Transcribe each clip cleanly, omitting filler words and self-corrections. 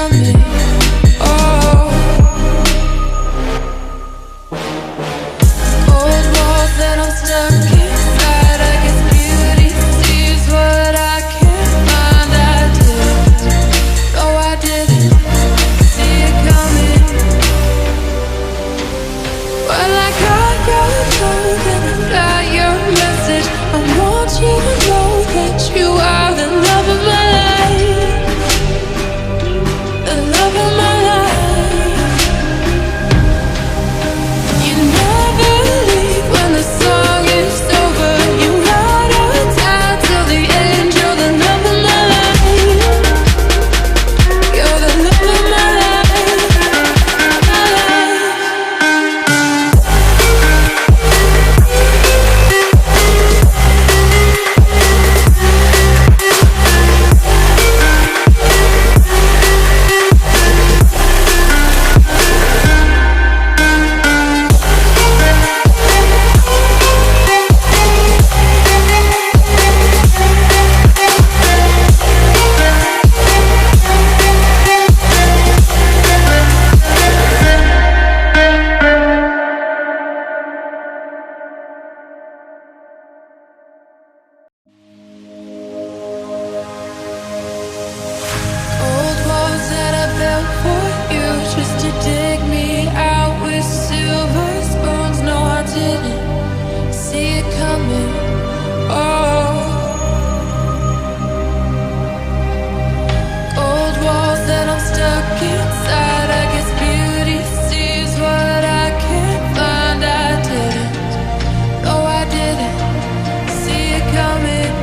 coming. Oh, cold walls that I'm stuck inside. I guess beauty sees what I can't find. I didn't, no I didn't see it coming. Well, I got your love and I got your message. I want you to know that you are the love of my life, the love of my life. You never leave when the song is over. You ride or die till the end. You're the love of my life. You're the love of my life, my life. Old walls that I built for you just to dig me out with silver spoons. No, I didn't see it coming. Oh, old walls that I'm stuck inside. I guess beauty sees what I can't find. I didn't, no, I didn't see it coming.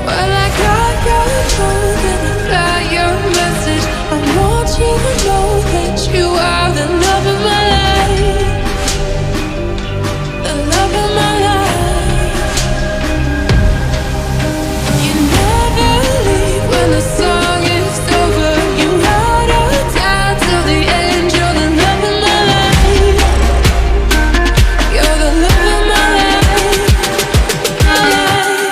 Well, I got your love and I got your message. I want you to know that you are the love of my life, the love of my life. You never leave when the song is over. You ride or die till the end. You're the love of my life. You're the love of my life, my life.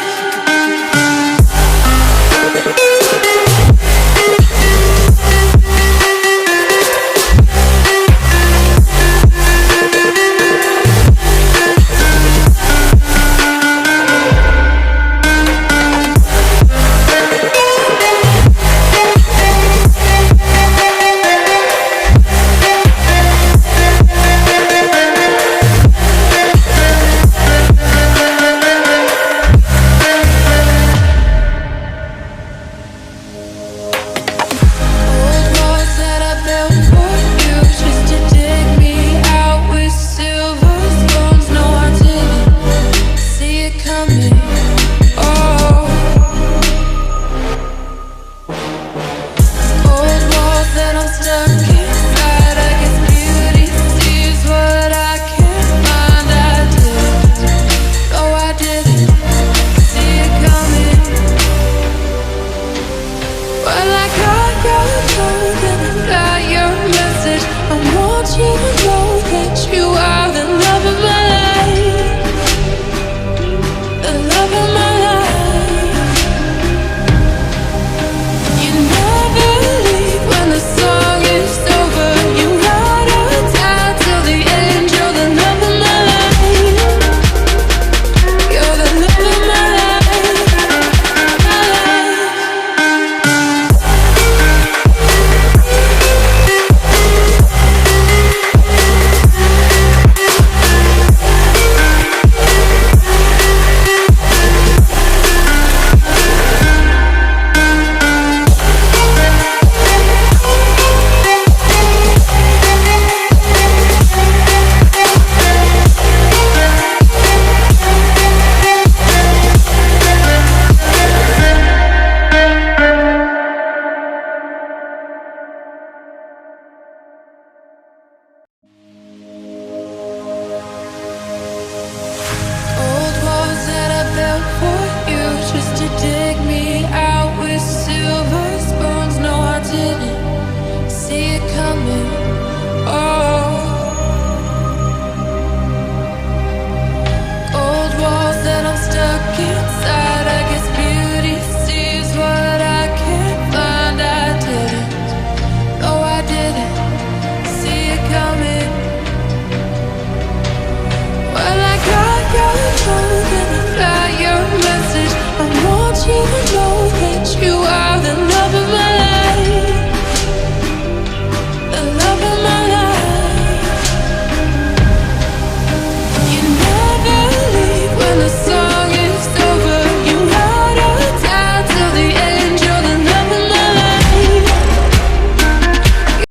Old walls that I built for you just to dig me out with silver spoons. No, I didn't see it coming. Oh, cold walls that I'm stuck inside. I guess beauty sees what I can't find. I didn't, no, I didn't see it coming. Well, I got your love and I got your message. I want you to know that